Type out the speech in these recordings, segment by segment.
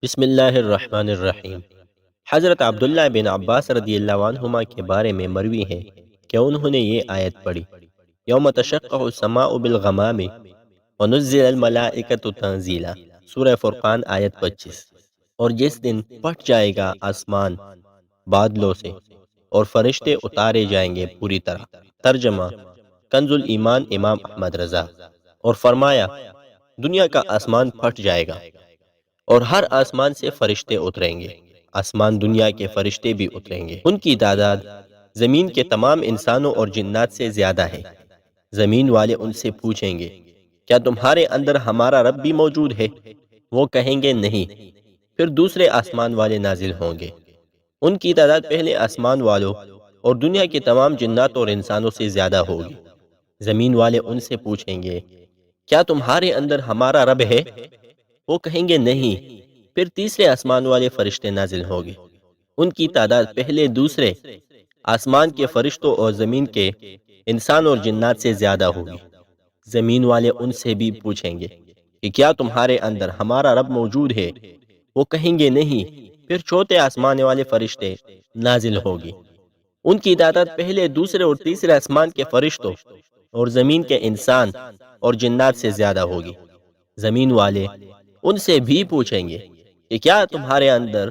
بسم اللہ الرحمن الرحیم۔ حضرت عبداللہ بن عباس رضی اللہ عنہما کے بارے میں مروی ہے کہ انہوں نے یہ آیت پڑھی: یوم تشقق السماء بالغمام ونزل الملائکۃ تنزیلا، سورہ فرقان آیت 25۔ اور جس دن پھٹ جائے گا آسمان بادلوں سے اور فرشتے اتارے جائیں گے پوری طرح۔ ترجمہ کنز الایمان امام احمد رضا۔ اور فرمایا دنیا کا آسمان پھٹ جائے گا اور ہر آسمان سے فرشتے اتریں گے، آسمان دنیا کے فرشتے بھی اتریں گے، ان کی تعداد زمین کے تمام انسانوں اور جنات سے زیادہ ہے۔ زمین والے ان سے پوچھیں گے کیا تمہارے اندر ہمارا رب بھی موجود ہے؟ وہ کہیں گے نہیں۔ پھر دوسرے آسمان والے نازل ہوں گے، ان کی تعداد پہلے آسمان والوں اور دنیا کے تمام جنات اور انسانوں سے زیادہ ہوگی۔ زمین والے ان سے پوچھیں گے کیا تمہارے اندر ہمارا رب ہے؟ وہ کہیں گے نہیں۔ پھر تیسرے آسمان والے فرشتے نازل ہوں گے، ان کی تعداد پہلے دوسرے آسمان کے فرشتوں اور زمین کے انسان اور جنات سے زیادہ ہوگی۔ زمین والے ان سے بھی پوچھیں گے کہ کیا تمہارے اندر ہمارا رب موجود ہے؟ وہ کہیں گے نہیں۔ پھر چوتھے آسمان والے فرشتے نازل ہوگی، ان کی تعداد پہلے دوسرے اور تیسرے آسمان کے فرشتوں اور زمین کے انسان اور جنات سے زیادہ ہوگی۔ زمین والے ان سے بھی پوچھیں گے کہ کیا تمہارے اندر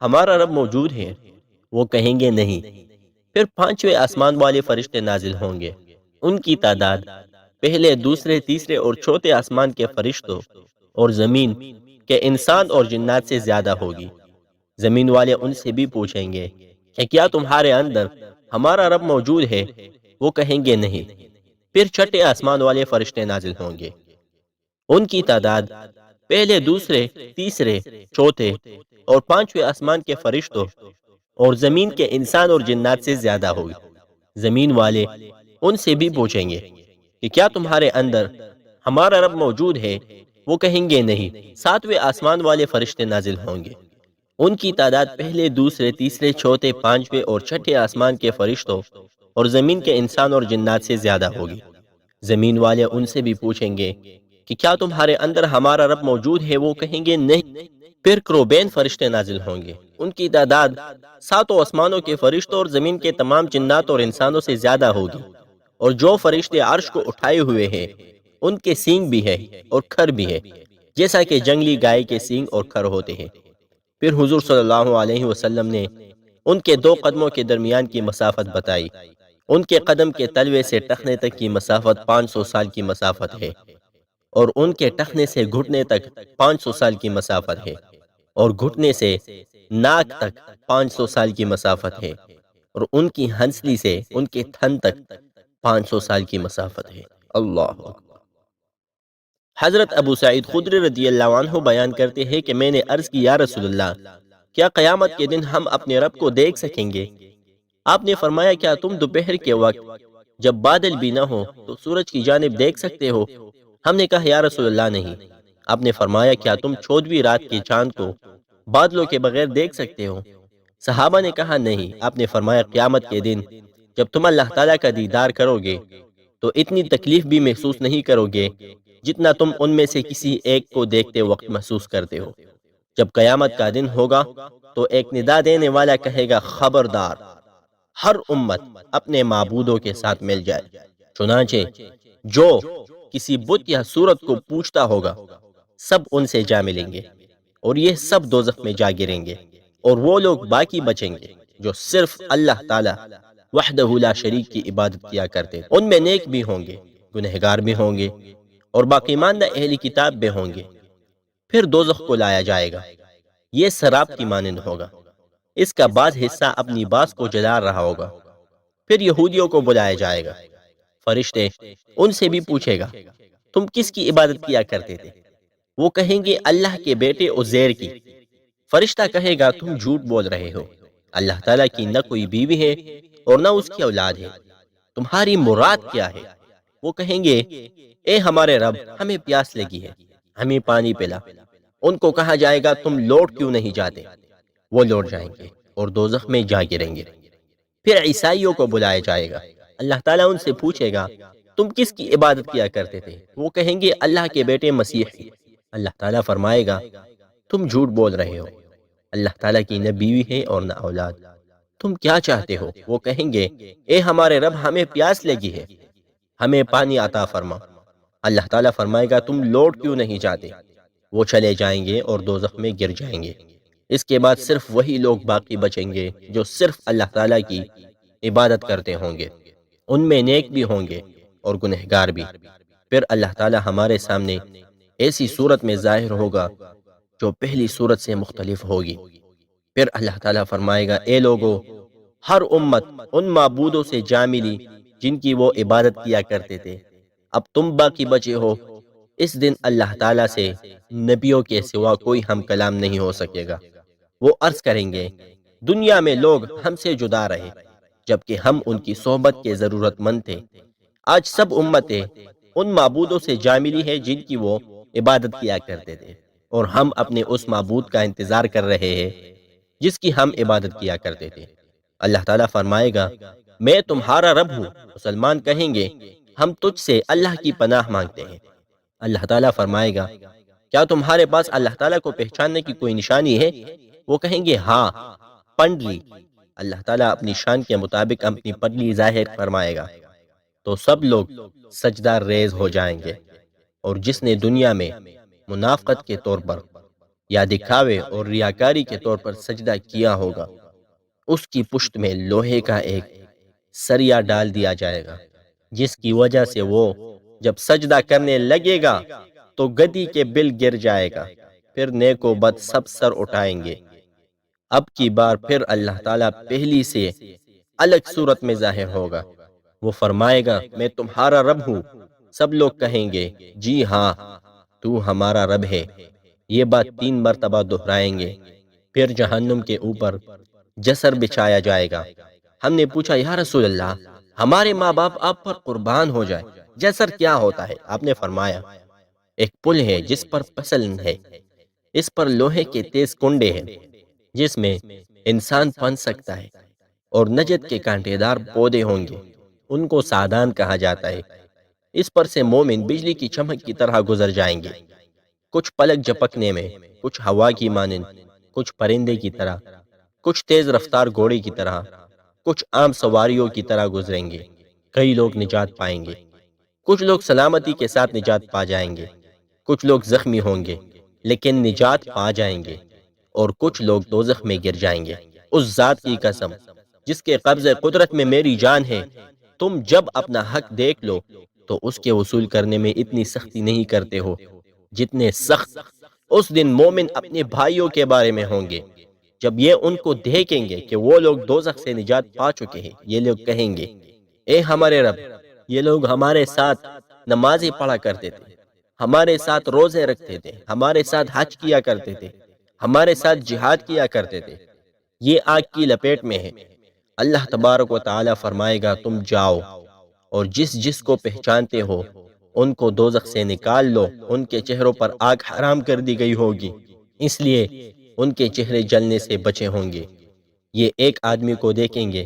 ہمارا رب موجود ہے؟ وہ کہیں گے نہیں۔ پھر پانچویں آسمان والے فرشتے نازل ہوں گے، ان کی تعداد پہلے دوسرے تیسرے اور چوتھے آسمان کے فرشتوں اور زمین کے انسان اور جنات سے زیادہ ہوگی۔ زمین والے ان سے بھی پوچھیں گے کہ کیا تمہارے اندر ہمارا رب موجود ہے؟ وہ کہیں گے نہیں۔ پھر چھٹے آسمان والے فرشتے نازل ہوں گے، ان کی تعداد پہلے دوسرے تیسرے چوتھے اور پانچویں آسمان کے فرشتوں اور زمین کے انسان اور جنات سے زیادہ ہوگی۔ زمین والے ان سے بھی پوچھیں گے کہ کیا تمہارے اندر ہمارا رب موجود ہے؟ وہ کہیں گے نہیں۔ ساتویں آسمان والے فرشتے نازل ہوں گے، ان کی تعداد پہلے دوسرے تیسرے چوتھے پانچویں اور چھٹے آسمان کے فرشتوں اور زمین کے انسان اور جنات سے زیادہ ہوگی۔ زمین والے ان سے بھی پوچھیں گے کہ کیا تمہارے اندر ہمارا رب موجود ہے؟ وہ کہیں گے نہیں۔ پھر کروبین فرشتے نازل ہوں گے، ان کی تعداد ساتوں آسمانوں کے فرشتوں اور زمین کے تمام جنات اور انسانوں سے زیادہ ہوگی۔ اور جو فرشتے عرش کو اٹھائے ہوئے ہیں ان کے سینگ بھی ہے اور کھر بھی ہے، جیسا کہ جنگلی گائے کے سینگ اور کھر ہوتے ہیں۔ پھر حضور صلی اللہ علیہ وسلم نے ان کے دو قدموں کے درمیان کی مسافت بتائی۔ ان کے قدم کے تلوے سے ٹخنے تک کی مسافت 500 سال کی مسافت ہے، اور ان کے ٹخنے سے گھٹنے تک 500 سال کی مسافت ہے، اور گھٹنے سے ناک تک 500 سال کی مسافت ہے، اور ان کی ہنسلی سے ان کے تھن تک 500 سال کی مسافت ہے۔ اللہ اکبر۔ حضرت ابو سعید خدری رضی اللہ عنہ بیان کرتے ہیں کہ میں نے عرض کی یا رسول اللہ، کیا قیامت کے دن ہم اپنے رب کو دیکھ سکیں گے؟ آپ نے فرمایا کیا تم دوپہر کے وقت جب بادل بھی نہ ہو تو سورج کی جانب دیکھ سکتے ہو؟ ہم نے کہا یا رسول اللہ نہیں۔ آپ نے فرمایا کیا تم 14ویں رات کے چاند کو بادلوں کے بغیر دیکھ سکتے ہو؟ صحابہ نے کہا نہیں۔ آپ نے فرمایا قیامت کے دن جب تم اللہ تعالیٰ کا دیدار کرو گے تو اتنی تکلیف بھی محسوس نہیں کرو گے جتنا تم ان میں سے کسی ایک کو دیکھتے وقت محسوس کرتے ہو۔ جب قیامت کا دن ہوگا تو ایک ندا دینے والا کہے گا خبردار، ہر امت اپنے معبودوں کے ساتھ مل جائے۔ چنانچہ جو کسی بت یا صورت کو پوچھتا ہوگا سب ان سے جا ملیں گے، اور یہ سب دوزخ میں جا گریں گے، اور وہ لوگ باقی بچیں گے جو صرف اللہ تعالیٰ وحدہ لا شریک کی عبادت کیا کرتے تھے۔ ان میں نیک بھی ہوں گے، گنہگار بھی ہوں گے، اور باقی ماندہ اہلی کتاب بھی ہوں گے۔ پھر دوزخ کو لایا جائے گا، یہ سراب کی مانند ہوگا، اس کا بعض حصہ اپنی باز کو جلا رہا ہوگا۔ پھر یہودیوں کو بلایا جائے گا، فرشتے ان سے بھی پوچھے گا تم کس کی عبادت کیا کرتے تھے؟ وہ کہیں گے اللہ کے بیٹے عزیر کی۔ فرشتہ کہے گا تم جھوٹ بول رہے ہو، اللہ تعالیٰ کی نہ کوئی بیوی ہے اور نہ اس کی اولاد ہے، تمہاری مراد کیا ہے؟ وہ کہیں گے اے ہمارے رب، ہمیں پیاس لگی ہے، ہمیں پانی پلا۔ ان کو کہا جائے گا تم لوٹ کیوں نہیں جاتے؟ وہ لوٹ جائیں گے اور دوزخ میں جا گریں گے۔ پھر عیسائیوں کو بلایا جائے گا، اللہ تعالیٰ ان سے پوچھے گا تم کس کی عبادت کیا کرتے تھے؟ وہ کہیں گے اللہ کے بیٹے مسیح کی۔ اللہ تعالیٰ فرمائے گا تم جھوٹ بول رہے ہو، اللہ تعالیٰ کی نہ بیوی ہے اور نہ اولاد، تم کیا چاہتے ہو؟ وہ کہیں گے اے ہمارے رب، ہمیں پیاس لگی ہے، ہمیں پانی عطا فرما۔ اللہ تعالیٰ فرمائے گا تم لوٹ کیوں نہیں جاتے؟ وہ چلے جائیں گے اور دوزخ میں گر جائیں گے۔ اس کے بعد صرف وہی لوگ باقی بچیں گے جو صرف اللہ تعالیٰ کی عبادت کرتے ہوں گے، ان میں نیک بھی ہوں گے اور گنہگار بھی۔ پھر اللہ تعالیٰ ہمارے سامنے ایسی صورت میں ظاہر ہوگا جو پہلی صورت سے مختلف ہوگی۔ پھر اللہ تعالیٰ فرمائے گا اے لوگو، ہر امت ان معبودوں سے جا ملی جن کی وہ عبادت کیا کرتے تھے، اب تم باقی بچے ہو۔ اس دن اللہ تعالیٰ سے نبیوں کے سوا کوئی ہم کلام نہیں ہو سکے گا۔ وہ عرض کریں گے دنیا میں لوگ ہم سے جدا رہے جبکہ ہم ان کی صحبت کے ضرورت مند تھے، آج سب امتیں ان معبودوں سے جا ملی ہے جن کی وہ عبادت کیا کرتے تھے، اور ہم اپنے اس معبود کا انتظار کر رہے ہیں جس کی ہم عبادت کیا کرتے تھے۔ اللہ تعالیٰ فرمائے گا میں تمہارا رب ہوں۔ مسلمان کہیں گے ہم تجھ سے اللہ کی پناہ مانگتے ہیں۔ اللہ تعالیٰ فرمائے گا کیا تمہارے پاس اللہ تعالیٰ کو پہچاننے کی کوئی نشانی ہے؟ وہ کہیں گے ہاں، پنڈلی۔ اللہ تعالیٰ اپنی شان کے مطابق اپنی پنڈلی ظاہر فرمائے گا تو سب لوگ سجدہ ریز ہو جائیں گے، اور جس نے دنیا میں منافقت کے طور پر یا دکھاوے اور ریاکاری کے طور پر سجدہ کیا ہوگا، اس کی پشت میں لوہے کا ایک سریا ڈال دیا جائے گا، جس کی وجہ سے وہ جب سجدہ کرنے لگے گا تو گدی کے بل گر جائے گا، پھر نیک و بد سب سر اٹھائیں گے۔ اب کی بار پھر اللہ تعالیٰ پہلی سے الگ صورت میں ظاہر ہوگا۔ وہ فرمائے گا میں تمہارا رب ہوں۔ سب لوگ کہیں گے جی ہاں، تو ہمارا رب ہے۔ یہ بات 3 مرتبہ دہرائیں گے۔ پھر جہنم کے اوپر جسر بچھایا جائے گا۔ ہم نے پوچھا یا رسول اللہ، ہمارے ماں باپ آپ پر قربان ہو جائے، جسر کیا ہوتا ہے؟ آپ نے فرمایا ایک پل ہے جس پر پھسلن ہے، اس پر لوہے کے تیز کنڈے ہیں جس میں انسان پھنس سکتا ہے، اور نجد کے کانٹے دار پودے ہوں گے، ان کو سادان کہا جاتا ہے۔ اس پر سے مومن بجلی کی چمک کی طرح گزر جائیں گے، کچھ پلک جھپکنے میں، کچھ ہوا کی مانند، کچھ پرندے کی طرح، کچھ تیز رفتار گھوڑے کی طرح، کچھ عام سواریوں کی طرح گزریں گے۔ کئی لوگ نجات پائیں گے، کچھ لوگ سلامتی کے ساتھ نجات پا جائیں گے، کچھ لوگ زخمی ہوں گے لیکن نجات پا جائیں گے، اور کچھ لوگ دوزخ میں گر جائیں گے۔ اس ذات کی قسم جس کے قبض قدرت میں میری جان ہے، تم جب اپنا حق دیکھ لو تو اس کے وصول کرنے میں اتنی سختی نہیں کرتے ہو جتنے سخت اس دن مومن اپنے بھائیوں کے بارے میں ہوں گے۔ جب یہ ان کو دیکھیں گے کہ وہ لوگ دوزخ سے نجات پا چکے ہیں، یہ لوگ کہیں گے اے ہمارے رب، یہ لوگ ہمارے ساتھ نمازیں پڑھا کرتے تھے، ہمارے ساتھ روزے رکھتے تھے، ہمارے ساتھ حج کیا کرتے تھے، ہمارے ساتھ جہاد کیا کرتے تھے، یہ آگ کی لپیٹ میں ہے۔ اللہ تبارک و تعالی فرمائے گا تم جاؤ اور جس جس کو پہچانتے ہو ان کو دوزخ سے نکال لو، ان کے چہروں پر آگ حرام کر دی گئی ہوگی، اس لیے ان کے چہرے جلنے سے بچے ہوں گے۔ یہ ایک آدمی کو دیکھیں گے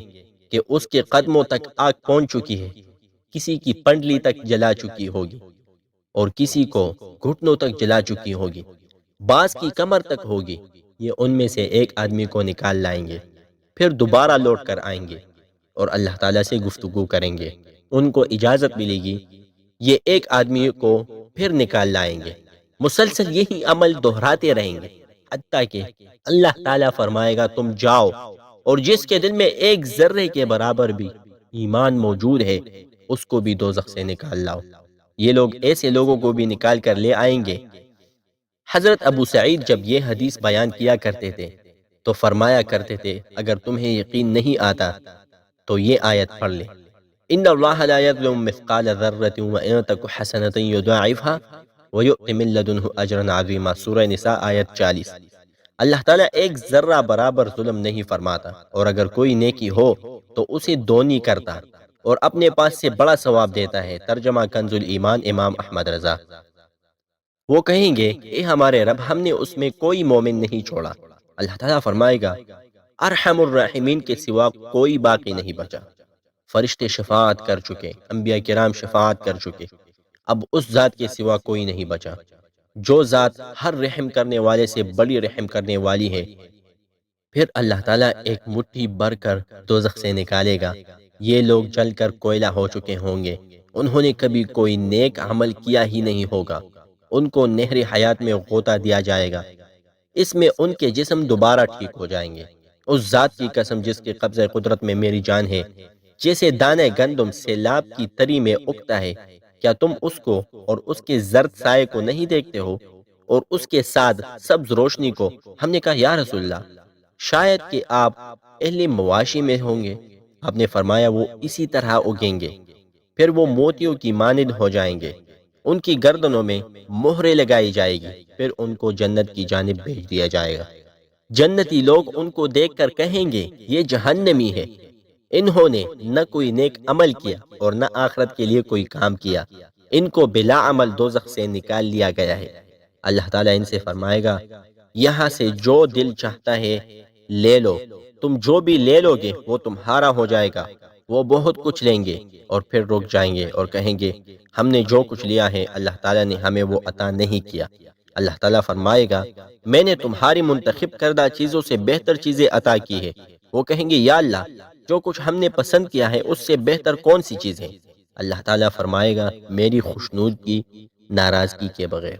کہ اس کے قدموں تک آگ پہنچ چکی ہے، کسی کی پنڈلی تک جلا چکی ہوگی اور کسی کو گھٹنوں تک جلا چکی ہوگی، بعض کی کمر تک ہوگی۔ یہ ان میں سے ایک آدمی کو نکال لائیں گے، پھر دوبارہ لوٹ کر آئیں گے اور اللہ تعالیٰ سے گفتگو کریں گے، ان کو اجازت ملے گی، یہ ایک آدمی کو پھر نکال لائیں گے۔ مسلسل یہی عمل دہراتے رہیں گے حتیٰ کہ اللہ تعالیٰ فرمائے گا تم جاؤ، اور جس کے دل میں ایک ذرے کے برابر بھی ایمان موجود ہے اس کو بھی دوزخ سے نکال لاؤ۔ یہ لوگ ایسے لوگوں کو بھی نکال کر لے آئیں گے۔ حضرت ابو سعید جب یہ حدیث بیان کیا کرتے تھے تو فرمایا کرتے تھے اگر تمہیں یقین نہیں آتا تو یہ آیت پڑھ لے، ان اللہ لا یظلم مثقال ذرۃ وان تک حسنۃ یضاعفها ویؤت من لدنہ اجرا عظیما۔ سورہ نساء آیت 40۔ اللہ تعالیٰ ایک ذرہ برابر ظلم نہیں فرماتا، اور اگر کوئی نیکی ہو تو اسے دونی کرتا اور اپنے پاس سے بڑا ثواب دیتا ہے۔ ترجمہ کنز الایمان، امام احمد رضا۔ وہ کہیں گے اے ہمارے رب، ہم نے اس میں کوئی مومن نہیں چھوڑا۔ اللہ تعالیٰ فرمائے گا ارحم الراحمین کے سوا کوئی باقی نہیں بچا۔ فرشتے شفاعت کر چکے، انبیاء کرام شفاعت کر چکے، اب اس ذات کے سوا کوئی نہیں بچا۔ جو ذات ہر رحم کرنے والے سے بڑی رحم کرنے والی ہے، پھر اللہ تعالیٰ ایک مٹھی بھر کر دوزخ سے نکالے گا۔ یہ لوگ جل کر کوئلہ ہو چکے ہوں گے، انہوں نے کبھی کوئی نیک عمل کیا ہی نہیں ہوگا۔ ان کو نہر حیات میں غوطہ دیا جائے گا، اس میں ان کے جسم دوبارہ ٹھیک ہو جائیں گے۔ اس ذات کی قسم جس کے قبضہ قدرت میں میری جان ہے، جیسے دانے گندم سیلاب کی تری میں اگتا ہے، کیا تم اس کو اور اس کے زرد سائے کو نہیں دیکھتے ہو، اور اس کے ساتھ سبز روشنی کو؟ ہم نے کہا یا رسول اللہ، شاید کہ آپ اہل مواشی میں ہوں گے۔ آپ نے فرمایا وہ اسی طرح اگیں گے، پھر وہ موتیوں کی مانند ہو جائیں گے، ان کی گردنوں میں مہرے لگائی جائے گی، پھر ان کو جنت کی جانب بھیج دیا جائے گا۔ جنتی لوگ ان کو دیکھ کر کہیں گے یہ جہنمی ہے، انہوں نے نہ کوئی نیک عمل کیا اور نہ آخرت کے لیے کوئی کام کیا، ان کو بلا عمل دوزخ سے نکال لیا گیا ہے۔ اللہ تعالیٰ ان سے فرمائے گا یہاں سے جو دل چاہتا ہے لے لو، تم جو بھی لے لو گے وہ تمہارا ہو جائے گا۔ وہ بہت کچھ لیں گے اور پھر رک جائیں گے اور کہیں گے ہم نے جو کچھ لیا ہے اللہ تعالیٰ نے ہمیں وہ عطا نہیں کیا۔ اللہ تعالیٰ فرمائے گا میں نے تمہاری منتخب کردہ چیزوں سے بہتر چیزیں عطا کی ہے۔ وہ کہیں گے یا اللہ، جو کچھ ہم نے پسند کیا ہے اس سے بہتر کون سی چیز ہے؟ اللہ تعالیٰ فرمائے گا میری خوشنودگی، ناراضگی کے بغیر۔